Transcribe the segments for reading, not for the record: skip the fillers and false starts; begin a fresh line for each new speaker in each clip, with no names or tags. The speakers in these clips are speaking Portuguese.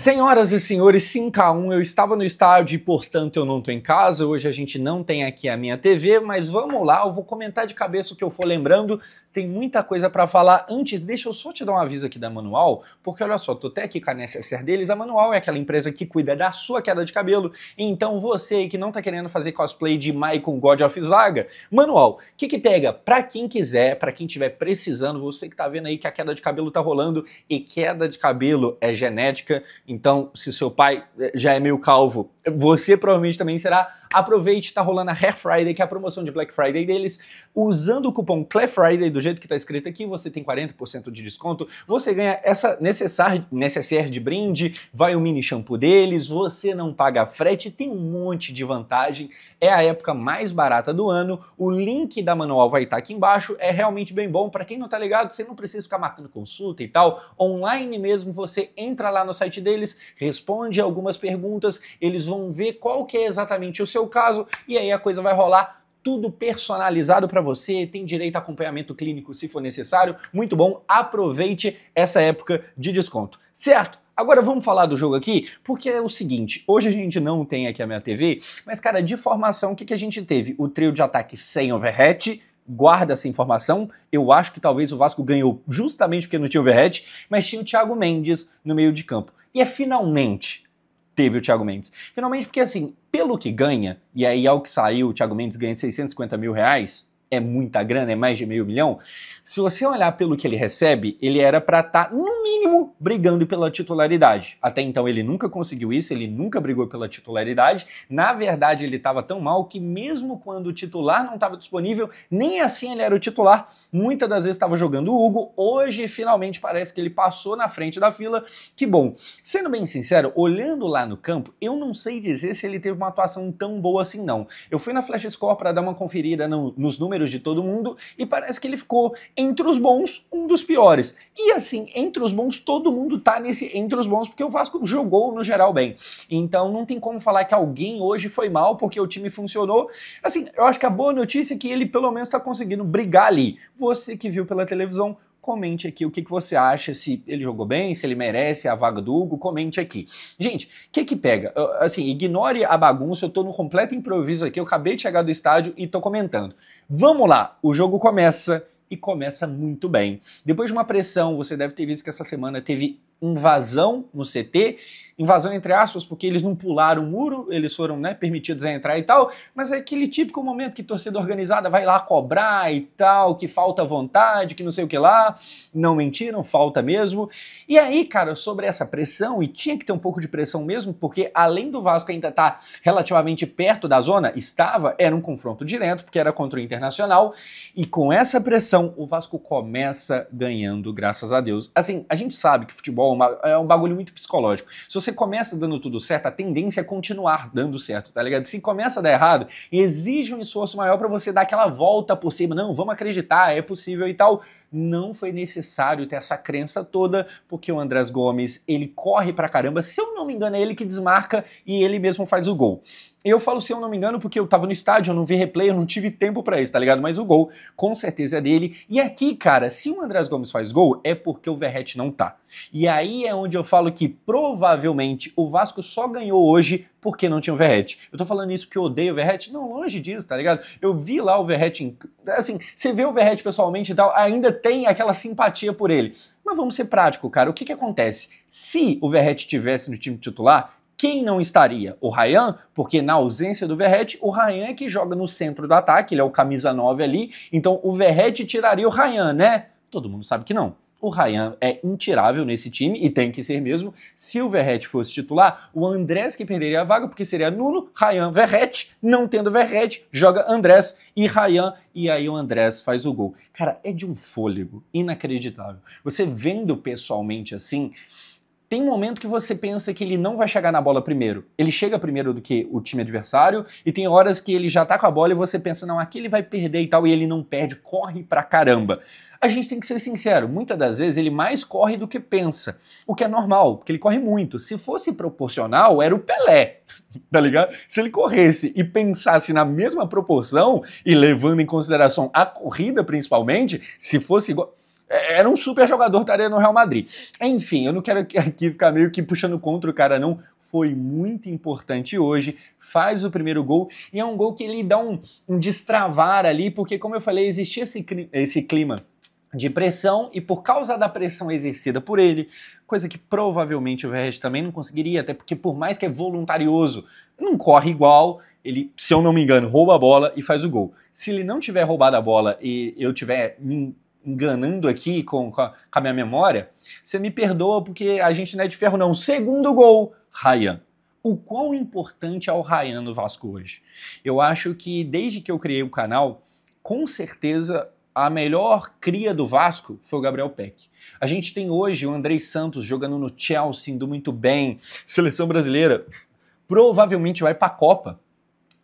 Senhoras e senhores, 5-1, eu estava no estádio e, portanto, eu não estou em casa. Hoje a gente não tem aqui a minha TV, mas vamos lá, eu vou comentar de cabeça o que eu for lembrando. Tem muita coisa para falar. Antes, deixa eu só te dar um aviso aqui da Manual, porque olha só, tô até aqui com a necessaire deles. A Manual é aquela empresa que cuida da sua queda de cabelo. Então você aí que não tá querendo fazer cosplay de Mai com God of Saga, Manual, o que pega? Pra quem quiser, pra quem tiver precisando, você que tá vendo aí que a queda de cabelo tá rolando, e queda de cabelo é genética, então se seu pai já é meio calvo, você provavelmente também será. Aproveite, tá rolando a Hair Friday, que é a promoção de Black Friday deles. Usando o cupom CLEFRIDAY, do jeito que tá escrito aqui, você tem 40% de desconto. Você ganha essa necessaire de brinde, vai o mini shampoo deles, você não paga frete, tem um monte de vantagem. É a época mais barata do ano. O link da Manual vai estar aqui embaixo. É realmente bem bom. Para quem não tá ligado, você não precisa ficar marcando consulta e tal. Online mesmo, você entra lá no site deles, responde algumas perguntas, eles vão ver qual que é exatamente o seu caso, e aí a coisa vai rolar tudo personalizado para você, tem direito a acompanhamento clínico se for necessário. Muito bom, aproveite essa época de desconto, certo? Agora vamos falar do jogo aqui, porque é o seguinte, hoje a gente não tem aqui a minha TV, mas cara, de formação, o que a gente teve? O trio de ataque sem overhead. Guarda essa informação, eu acho que talvez o Vasco ganhou justamente porque não tinha overhead, mas tinha o Thiago Mendes no meio de campo. E é finalmente teve o Thiago Mendes. Finalmente porque assim, pelo que ganha, e aí ao que saiu, o Thiago Mendes ganha 650 mil reais, é muita grana, é mais de $500 mil. Se você olhar pelo que ele recebe, ele era para estar, no mínimo, brigando pela titularidade. Até então ele nunca conseguiu isso, ele nunca brigou pela titularidade. Na verdade, ele estava tão mal que mesmo quando o titular não estava disponível, nem assim ele era o titular. Muitas das vezes estava jogando o Hugo. Hoje, finalmente, parece que ele passou na frente da fila. Que bom. Sendo bem sincero, olhando lá no campo, eu não sei dizer se ele teve uma atuação tão boa assim, não. Eu fui na Flash Score para dar uma conferida nos números de todo mundo e parece que ele ficou entre os bons, um dos piores. E assim, entre os bons, todo mundo tá nesse entre os bons, porque o Vasco jogou no geral bem. Então não tem como falar que alguém hoje foi mal porque o time funcionou. Assim, eu acho que a boa notícia é que ele pelo menos tá conseguindo brigar ali. Você que viu pela televisão, comente aqui o que você acha, se ele jogou bem, se ele merece a vaga do Hugo, comente aqui. Gente, o que pega? Assim, ignore a bagunça, eu tô no completo improviso aqui, eu acabei de chegar do estádio e tô comentando. Vamos lá, o jogo começa e começa muito bem. Depois de uma pressão, você deve ter visto que essa semana teve invasão no CT, invasão entre aspas, porque eles não pularam o muro, eles foram, né, permitidos a entrar e tal, mas é aquele típico momento que torcida organizada vai lá cobrar e tal, que falta vontade, que não sei o que lá, não mentiram, falta mesmo. E aí, cara, sobre essa pressão, e tinha que ter um pouco de pressão mesmo, porque além do Vasco ainda estar relativamente perto da zona, era um confronto direto, porque era contra o Internacional, e com essa pressão, o Vasco começa ganhando, graças a Deus. Assim, a gente sabe que futebol é um bagulho muito psicológico. Se você começa dando tudo certo, a tendência é continuar dando certo, tá ligado? Se começa a dar errado, exige um esforço maior pra você dar aquela volta por cima. Não, vamos acreditar, é possível e tal. Não foi necessário ter essa crença toda, porque o Andrés Gomes, ele corre pra caramba. Se eu não me engano, é ele que desmarca e ele mesmo faz o gol. Eu falo se eu não me engano porque eu tava no estádio, eu não vi replay, eu não tive tempo pra isso, tá ligado? Mas o gol, com certeza, é dele. E aqui, cara, se o Andrés Gomes faz gol, é porque o Verratti não tá. E aí é onde eu falo que, provavelmente, o Vasco só ganhou hoje porque não tinha o Verratti. Eu tô falando isso porque eu odeio o Verratti? Não, longe disso, tá ligado? Eu vi lá o Verratti, assim, você vê o Verratti pessoalmente e tal, ainda tem aquela simpatia por ele. Mas vamos ser prático, cara. O que acontece? Se o Verratti estivesse no time titular, quem não estaria? O Ryan, porque na ausência do Verratti, o Ryan é que joga no centro do ataque, ele é o camisa 9 ali, então o Verratti tiraria o Ryan, né? Todo mundo sabe que não. O Ryan é intirável nesse time, e tem que ser mesmo. Se o Verratti fosse titular, o Andrés que perderia a vaga, porque seria Nuno, Ryan, Verratti. Não tendo Verratti, joga Andrés e Ryan, e aí o Andrés faz o gol. Cara, é de um fôlego inacreditável. Você vendo pessoalmente assim, tem um momento que você pensa que ele não vai chegar na bola primeiro. Ele chega primeiro do que o time adversário, e tem horas que ele já tá com a bola e você pensa, não, aqui ele vai perder e tal, e ele não perde, corre pra caramba. A gente tem que ser sincero, muitas das vezes ele mais corre do que pensa, o que é normal, porque ele corre muito. Se fosse proporcional, era o Pelé, tá ligado? Se ele corresse e pensasse na mesma proporção, e levando em consideração a corrida principalmente, se fosse igual... Era um super jogador, estaria no Real Madrid. Enfim, eu não quero aqui ficar meio que puxando contra o cara, não. Foi muito importante hoje, faz o primeiro gol, e é um gol que ele dá um destravar ali, porque, como eu falei, existia esse clima de pressão, e por causa da pressão exercida por ele, coisa que provavelmente o Verratti também não conseguiria, até porque por mais que é voluntarioso, não corre igual, ele, se eu não me engano, rouba a bola e faz o gol. Se ele não tiver roubado a bola e eu tiver me enganando aqui com a minha memória, você me perdoa porque a gente não é de ferro não. Segundo gol, Ryan. O quão importante é o Ryan no Vasco hoje? Eu acho que desde que eu criei o canal, com certeza a melhor cria do Vasco foi o Gabriel Peck. A gente tem hoje o Andrei Santos jogando no Chelsea, indo muito bem, seleção brasileira, provavelmente vai pra Copa,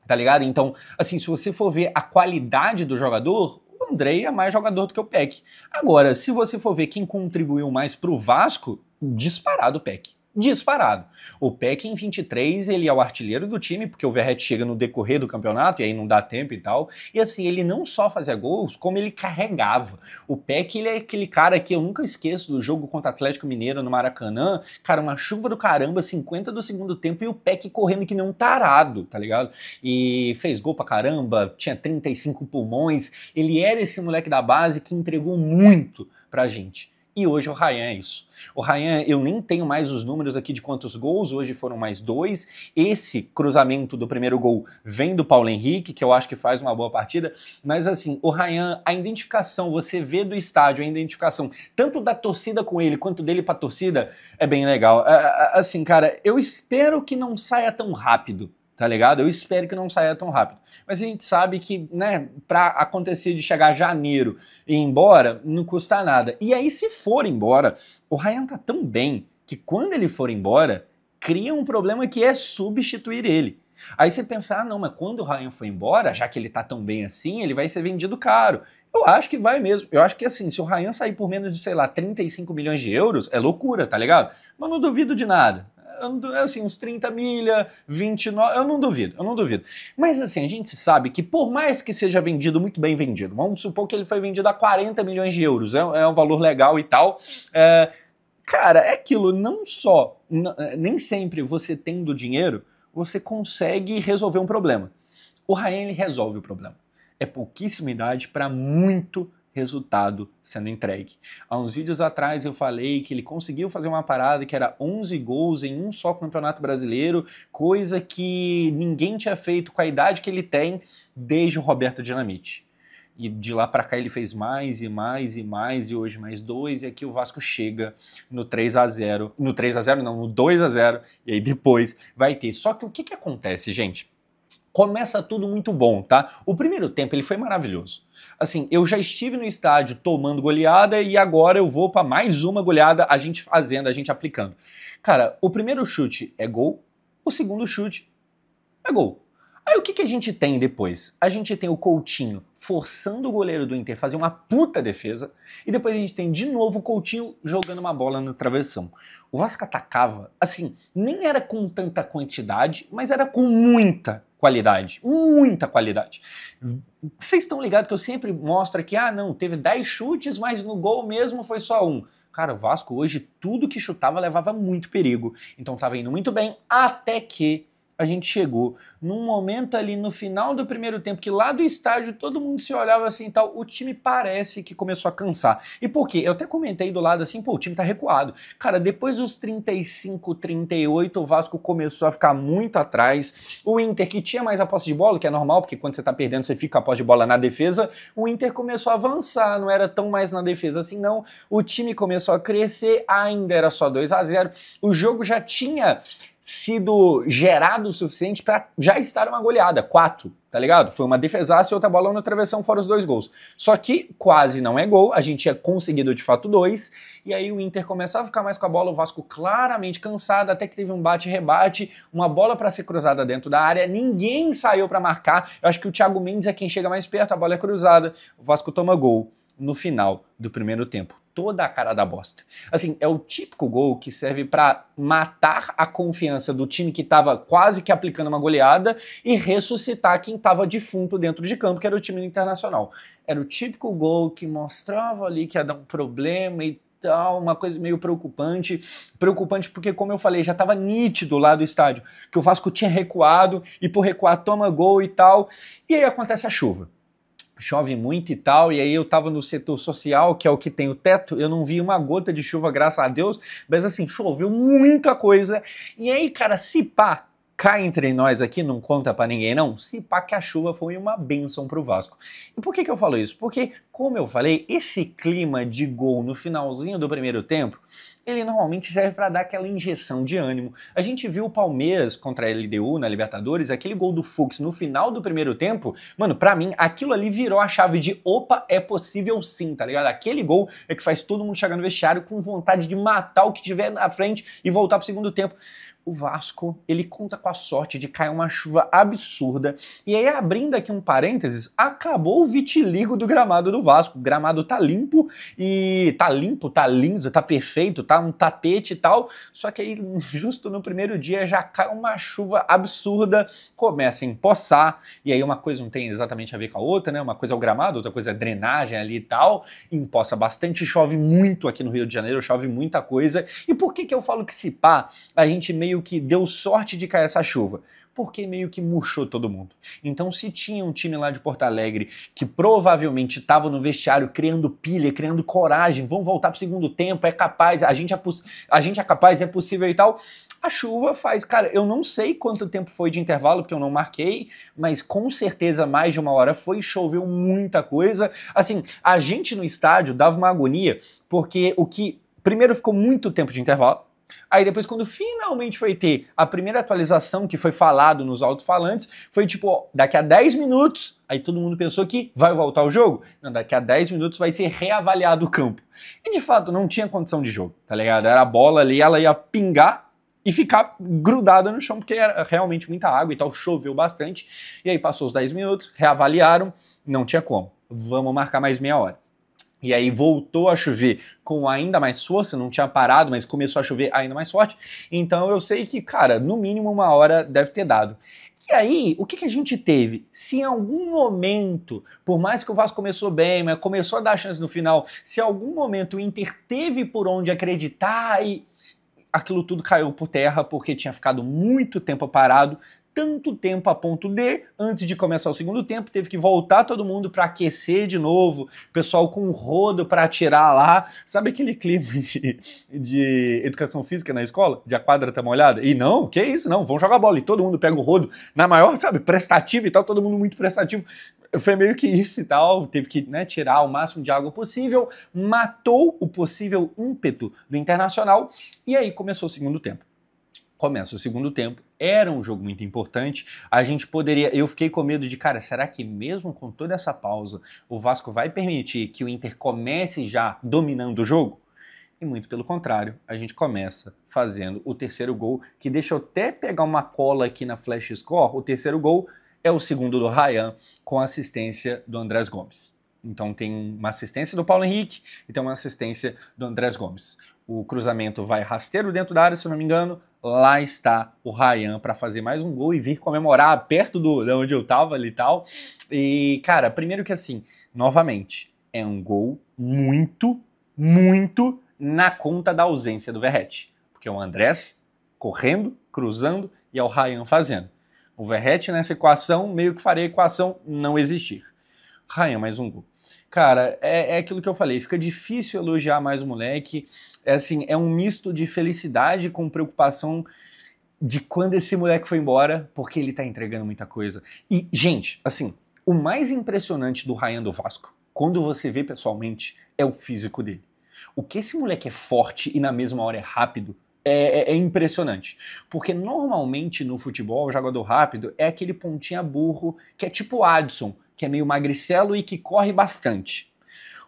tá ligado? Então, assim, se você for ver a qualidade do jogador, o Andrei é mais jogador do que o Peck. Agora, se você for ver quem contribuiu mais pro Vasco, disparado o Peck. Disparado. O Peck em 23, ele é o artilheiro do time, porque o Verratti chega no decorrer do campeonato e aí não dá tempo e tal. E assim, ele não só fazia gols, como ele carregava. O Peck, ele é aquele cara que eu nunca esqueço do jogo contra o Atlético Mineiro no Maracanã. Cara, uma chuva do caramba, 50 do segundo tempo e o Peck correndo que nem um tarado, tá ligado? E fez gol pra caramba, tinha 35 pulmões. Ele era esse moleque da base que entregou muito pra gente. E hoje o Ryan é isso. O Ryan, eu nem tenho mais os números aqui de quantos gols, hoje foram mais 2. Esse cruzamento do primeiro gol vem do Paulo Henrique, que eu acho que faz uma boa partida. Mas assim, o Ryan, a identificação, você vê do estádio, a identificação tanto da torcida com ele, quanto dele pra torcida, é bem legal. Assim, cara, eu espero que não saia tão rápido. Tá ligado? Eu espero que não saia tão rápido. Mas a gente sabe que, né, pra acontecer de chegar janeiro e ir embora, não custa nada. E aí, se for embora, o Ryan tá tão bem que quando ele for embora, cria um problema que é substituir ele. Aí você pensa, ah, não, mas quando o Ryan for embora, já que ele tá tão bem assim, ele vai ser vendido caro. Eu acho que vai mesmo. Eu acho que assim, se o Ryan sair por menos de, sei lá, 35 milhões de euros, é loucura, tá ligado? Mas não duvido de nada. Assim, uns 30 milha, 29, eu não duvido. Mas assim, a gente sabe que por mais que seja vendido, muito bem vendido, vamos supor que ele foi vendido a 40 milhões de euros, é um valor legal e tal, cara, é aquilo, não só, nem sempre você tendo dinheiro, você consegue resolver um problema. O Ryan, ele resolve o problema. É pouquíssima idade para muito resultado sendo entregue. Há uns vídeos atrás eu falei que ele conseguiu fazer uma parada que era 11 gols em um só campeonato brasileiro, coisa que ninguém tinha feito com a idade que ele tem desde o Roberto Dinamite. E de lá para cá ele fez mais e mais e mais, e hoje mais 2, e aqui o Vasco chega no 3-0, no 3-0 não, no 2-0, e aí depois vai ter. Só que o que acontece, gente? Começa tudo muito bom, tá? O primeiro tempo ele foi maravilhoso. Assim, eu já estive no estádio tomando goleada e agora eu vou para mais uma goleada, a gente fazendo, a gente aplicando. Cara, o primeiro chute é gol, o segundo chute é gol. Aí o que a gente tem depois? A gente tem o Coutinho forçando o goleiro do Inter a fazer uma puta defesa, e depois a gente tem de novo o Coutinho jogando uma bola no travessão. O Vasco atacava, assim, nem era com tanta quantidade, mas era com muita qualidade, muita qualidade. Vocês estão ligados que eu sempre mostro aqui, ah não, teve 10 chutes, mas no gol mesmo foi só um. Cara, o Vasco hoje, tudo que chutava levava muito perigo, então tava indo muito bem, até que a gente chegou num momento ali no final do primeiro tempo que lá do estádio todo mundo se olhava assim e tal, o time parece que começou a cansar. E por quê? Eu até comentei do lado assim, pô, o time tá recuado. Cara, depois dos 35, 38, o Vasco começou a ficar muito atrás. O Inter, que tinha mais a posse de bola, que é normal, porque quando você tá perdendo você fica a posse de bola na defesa, o Inter começou a avançar, não era tão mais na defesa assim não. O time começou a crescer, ainda era só 2-0. O jogo já tinha sido gerado o suficiente para já estar uma goleada, 4, tá ligado? Foi uma defesaça e outra bola no travessão, fora os 2 gols. Só que quase não é gol, a gente tinha conseguido de fato 2, e aí o Inter começava a ficar mais com a bola, o Vasco claramente cansado, até que teve um bate-rebate, uma bola para ser cruzada dentro da área, ninguém saiu para marcar, eu acho que o Thiago Mendes é quem chega mais perto, a bola é cruzada, o Vasco toma gol. no final do primeiro tempo. Toda a cara da bosta. Assim, é o típico gol que serve para matar a confiança do time que estava quase que aplicando uma goleada e ressuscitar quem estava defunto dentro de campo, que era o time do Internacional. Era o típico gol que mostrava ali que ia dar um problema e tal, uma coisa meio preocupante. Preocupante porque, como eu falei, já estava nítido lá do estádio que o Vasco tinha recuado e por recuar toma gol e tal. E aí acontece a chuva. Chove muito e tal, e aí eu tava no setor social, que é o que tem o teto, eu não vi uma gota de chuva, graças a Deus, mas assim, choveu muita coisa, e aí, cara, se pá, cá entre nós aqui, não conta pra ninguém não, se pá que a chuva foi uma bênção pro Vasco. E por que eu falo isso? Porque, como eu falei, esse clima de gol no finalzinho do primeiro tempo, ele normalmente serve para dar aquela injeção de ânimo. A gente viu o Palmeiras contra a LDU na Libertadores, aquele gol do Fux no final do primeiro tempo, mano, pra mim, aquilo ali virou a chave de opa, é possível sim, tá ligado? Aquele gol é que faz todo mundo chegar no vestiário com vontade de matar o que tiver na frente e voltar pro segundo tempo. O Vasco, ele conta com a sorte de cair uma chuva absurda. E aí, abrindo aqui um parênteses, acabou o vitiligo do gramado do Vasco. O gramado tá limpo, tá lindo, tá perfeito, tá um tapete e tal. Só que aí, justo no primeiro dia, já cai uma chuva absurda, começa a empoçar. E aí, uma coisa não tem exatamente a ver com a outra, né? Uma coisa é o gramado, outra coisa é a drenagem ali e tal. Empoça bastante, chove muito aqui no Rio de Janeiro, chove muita coisa. E por que eu falo que se pá, a gente meio que deu sorte de cair essa chuva? Porque meio que murchou todo mundo. Então, se tinha um time lá de Porto Alegre que provavelmente estava no vestiário criando pilha, criando coragem, vão voltar pro segundo tempo, é capaz, a gente é capaz, é possível e tal, a chuva faz, cara, eu não sei quanto tempo foi de intervalo, porque eu não marquei, mas com certeza mais de uma hora foi, choveu muita coisa. Assim, a gente no estádio dava uma agonia, porque primeiro ficou muito tempo de intervalo. Aí depois, quando finalmente foi ter a primeira atualização que foi falado nos alto-falantes, foi tipo, ó, daqui a 10 minutos, aí todo mundo pensou que vai voltar o jogo? Não, daqui a 10 minutos vai ser reavaliado o campo. E de fato não tinha condição de jogo, tá ligado? Era a bola ali, ela ia pingar e ficar grudada no chão, porque era realmente muita água e tal, choveu bastante. E aí passou os 10 minutos, reavaliaram, não tinha como. Vamos marcar mais meia hora. E aí voltou a chover com ainda mais força, não tinha parado, mas começou a chover ainda mais forte. Então eu sei que, cara, no mínimo uma hora deve ter dado. E aí, o que a gente teve? Se em algum momento, por mais que o Vasco começou bem, mas começou a dar chance no final, se em algum momento o Inter teve por onde acreditar e aquilo tudo caiu por terra porque tinha ficado muito tempo parado, tanto tempo a ponto de, antes de começar o segundo tempo, teve que voltar todo mundo para aquecer de novo, pessoal com rodo para atirar lá. Sabe aquele clima de educação física na escola? De a quadra tá molhada? E não, que isso, não, vão jogar bola. E todo mundo pega o rodo na maior, sabe, prestativo e tal, todo mundo muito prestativo. Foi meio que isso e tal, teve que, né, tirar o máximo de água possível, matou o possível ímpeto do Internacional e aí começou o segundo tempo. Começa o segundo tempo, era um jogo muito importante, eu fiquei com medo de, cara, será que mesmo com toda essa pausa, o Vasco vai permitir que o Inter comece já dominando o jogo? E muito pelo contrário, a gente começa fazendo o terceiro gol, que deixa eu até pegar uma cola aqui na Flash Score, o terceiro gol é o segundo do Ryan, com assistência do Andrés Gomes. Então tem uma assistência do Paulo Henrique e tem uma assistência do Andrés Gomes. O cruzamento vai rasteiro dentro da área, se eu não me engano, lá está o Ryan para fazer mais um gol e vir comemorar perto de onde eu tava ali e tal. E, cara, primeiro que assim, novamente, é um gol muito, muito na conta da ausência do Verratti. Porque é o Andrés correndo, cruzando e é o Ryan fazendo. O Verratti nessa equação meio que faria a equação não existir. Ryan, mais um gol. Cara, é aquilo que eu falei, fica difícil elogiar mais o moleque, é um misto de felicidade com preocupação de quando esse moleque foi embora, porque ele tá entregando muita coisa. E, gente, assim, o mais impressionante do Ryan do Vasco, quando você vê pessoalmente, é o físico dele. O que esse moleque é forte e na mesma hora é rápido, é impressionante. Porque normalmente no futebol, o jogador rápido é aquele pontinha burro que é tipo o Adson, que é meio magricelo e que corre bastante.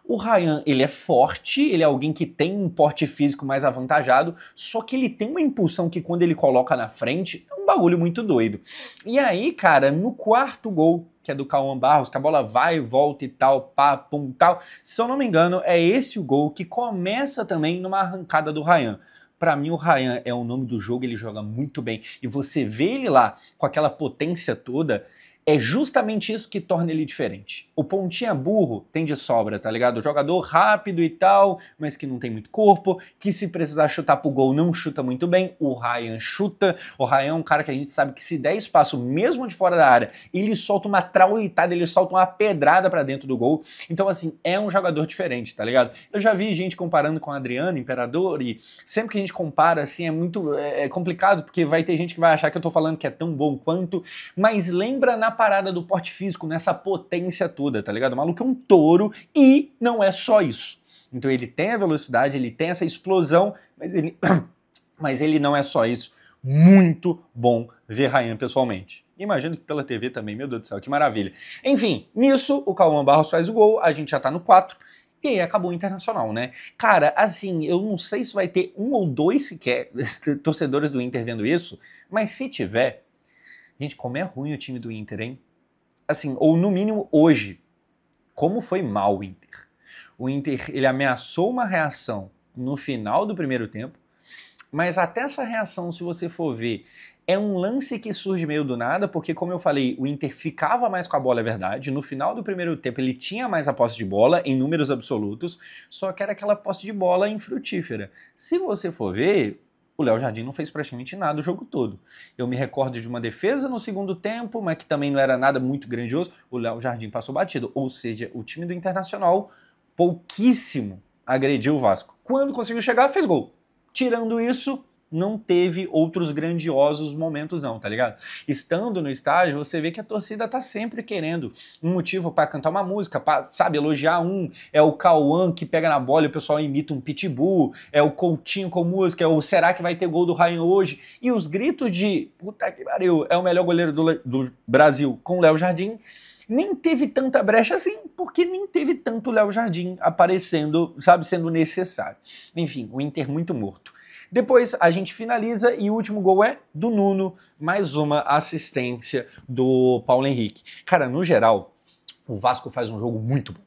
O Ryan, ele é forte, ele é alguém que tem um porte físico mais avantajado, só que ele tem uma impulsão que quando ele coloca na frente, é um bagulho muito doido. E aí, cara, no quarto gol, que é do Cauã Barros, que a bola vai e volta e tal, pá, pum, tal, se eu não me engano, é esse o gol que começa também numa arrancada do Ryan. Pra mim, o Ryan é o nome do jogo, ele joga muito bem. E você vê ele lá com aquela potência toda, é justamente isso que torna ele diferente. O pontinha burro tem de sobra, tá ligado? O jogador rápido e tal, mas que não tem muito corpo, que se precisar chutar pro gol não chuta muito bem. O Ryan chuta. O Ryan é um cara que a gente sabe que se der espaço, mesmo de fora da área, ele solta uma traulitada, ele solta uma pedrada pra dentro do gol. Então, assim, é um jogador diferente, tá ligado? Eu já vi gente comparando com o Adriano, Imperador, e sempre que a gente compara, assim, é complicado, porque vai ter gente que vai achar que eu tô falando que é tão bom quanto, mas lembra na parada do porte físico, nessa potência toda, tá ligado? O maluco é um touro e não é só isso. Então ele tem a velocidade, ele tem essa explosão, mas ele não é só isso. Muito bom ver Ryan pessoalmente. Imagino que pela TV também, meu Deus do céu, que maravilha. Enfim, nisso o Cauã Barros faz o gol, a gente já tá no 4, e aí acabou o Internacional, né? Cara, assim, eu não sei se vai ter um ou dois sequer torcedores do Inter vendo isso, mas se tiver, gente, como é ruim o time do Inter, hein? Assim, ou no mínimo hoje, como foi mal o Inter. O Inter, ele ameaçou uma reação no final do primeiro tempo, mas até essa reação, se você for ver, é um lance que surge meio do nada, porque como eu falei, o Inter ficava mais com a bola, é verdade. No final do primeiro tempo ele tinha mais a posse de bola, em números absolutos, só que era aquela posse de bola infrutífera. Se você for ver, o Léo Jardim não fez praticamente nada o jogo todo. Eu me recordo de uma defesa no segundo tempo, mas que também não era nada muito grandioso. O Léo Jardim passou batido. Ou seja, o time do Internacional pouquíssimo agrediu o Vasco. Quando conseguiu chegar, fez gol. Tirando isso, não teve outros grandiosos momentos não, tá ligado? Estando no estádio, você vê que a torcida tá sempre querendo um motivo pra cantar uma música, pra, sabe, elogiar um. É o Cauã que pega na bola e o pessoal imita um pitbull, é o Coutinho com música, é o será que vai ter gol do Ryan hoje? E os gritos de puta que pariu, é o melhor goleiro do Brasil com o Léo Jardim, nem teve tanta brecha assim, porque nem teve tanto Léo Jardim aparecendo, sabe, sendo necessário. Enfim, o Inter muito morto. Depois a gente finaliza e o último gol é do Nuno, mais uma assistência do Paulo Henrique. Cara, no geral, o Vasco faz um jogo muito bom.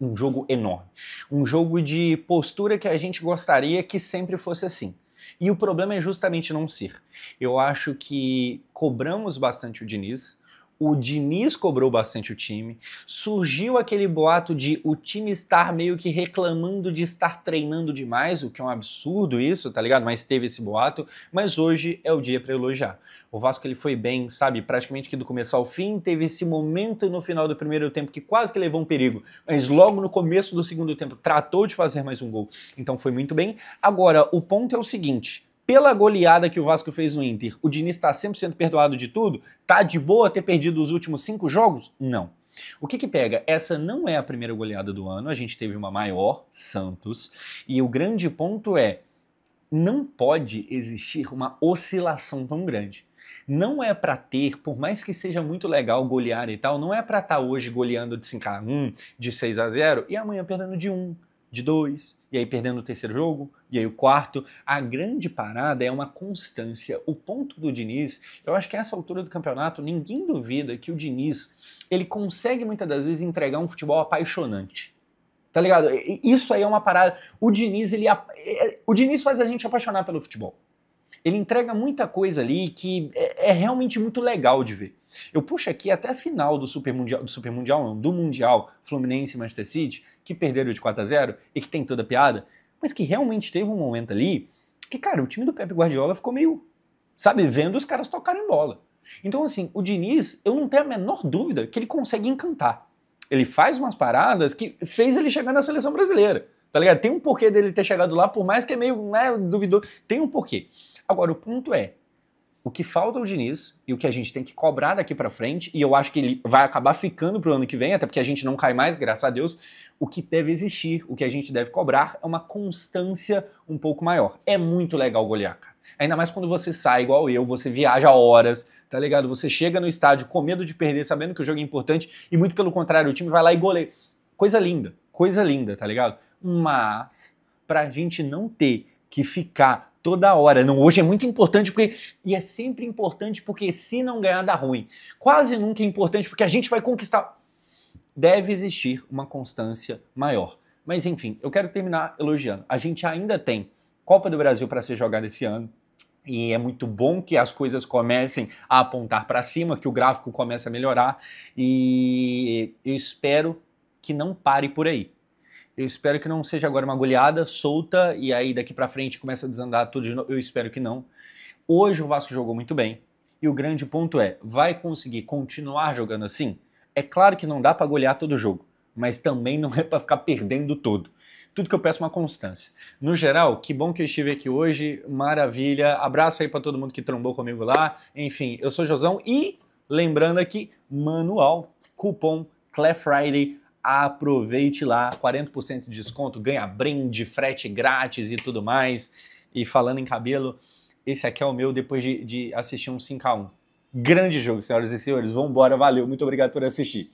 Um jogo enorme. Um jogo de postura que a gente gostaria que sempre fosse assim. E o problema é justamente não ser. Eu acho que cobramos bastante o Diniz cobrou bastante o time, surgiu aquele boato de o time estar meio que reclamando de estar treinando demais, o que é um absurdo isso, tá ligado? Mas teve esse boato, mas hoje é o dia para elogiar. O Vasco ele foi bem, sabe, praticamente que do começo ao fim, teve esse momento no final do primeiro tempo que quase que levou um perigo, mas logo no começo do segundo tempo tratou de fazer mais um gol, então foi muito bem. Agora, o ponto é o seguinte: pela goleada que o Vasco fez no Inter, o Diniz está 100% perdoado de tudo? Tá de boa ter perdido os últimos 5 jogos? Não. O que pega? Essa não é a primeira goleada do ano, a gente teve uma maior, Santos, e o grande ponto é, não pode existir uma oscilação tão grande. Não é pra ter, por mais que seja muito legal golear e tal, não é pra estar hoje goleando de 5-1, de 6-0 e amanhã perdendo de 1, de 2, e aí perdendo o terceiro jogo, e aí o quarto. A grande parada é uma constância. O ponto do Diniz, eu acho que a essa altura do campeonato, ninguém duvida que o Diniz, ele consegue muitas das vezes entregar um futebol apaixonante. Tá ligado? Isso aí é uma parada. O Diniz faz a gente apaixonar pelo futebol. Ele entrega muita coisa ali que é realmente muito legal de ver. Eu puxo aqui até a final do Mundial, Fluminense e Manchester City, que perderam de 4-0 e que tem toda a piada, mas que realmente teve um momento ali que, cara, o time do Pep Guardiola ficou meio, sabe, vendo os caras tocarem bola. Então, assim, o Diniz, eu não tenho a menor dúvida que ele consegue encantar. Ele faz umas paradas que fez ele chegar na seleção brasileira, tá ligado? Tem um porquê dele ter chegado lá, por mais que é meio duvidoso, tem um porquê. Agora, o ponto é, o que falta ao Diniz e o que a gente tem que cobrar daqui pra frente, e eu acho que ele vai acabar ficando pro ano que vem, até porque a gente não cai mais, graças a Deus, o que deve existir, o que a gente deve cobrar é uma constância um pouco maior. É muito legal golear, cara. Ainda mais quando você sai igual eu, você viaja horas, tá ligado? Você chega no estádio com medo de perder, sabendo que o jogo é importante, e muito pelo contrário, o time vai lá e goleia. Coisa linda. coisa linda, tá ligado? Mas, pra gente não ter que ficar toda hora, não, hoje é muito importante porque, e é sempre importante porque se não ganhar dá ruim. Quase nunca é importante porque a gente vai conquistar. Deve existir uma constância maior. Mas enfim, eu quero terminar elogiando. A gente ainda tem Copa do Brasil para ser jogada esse ano. E é muito bom que as coisas comecem a apontar para cima, que o gráfico comece a melhorar. E eu espero que não pare por aí. Eu espero que não seja agora uma goleada solta e aí daqui para frente começa a desandar tudo de novo. Eu espero que não. Hoje o Vasco jogou muito bem. E o grande ponto é, vai conseguir continuar jogando assim? É claro que não dá para golear todo jogo, mas também não é para ficar perdendo todo. Tudo que eu peço é uma constância. No geral, que bom que eu estive aqui hoje, maravilha. Abraço aí para todo mundo que trombou comigo lá. Enfim, eu sou Josão e lembrando aqui, manual, cupom Clef Friday, aproveite lá, 40% de desconto, ganha brinde, frete grátis e tudo mais. E falando em cabelo, esse aqui é o meu depois de assistir um 5x1. Grande jogo, senhoras e senhores. Vambora, valeu, muito obrigado por assistir.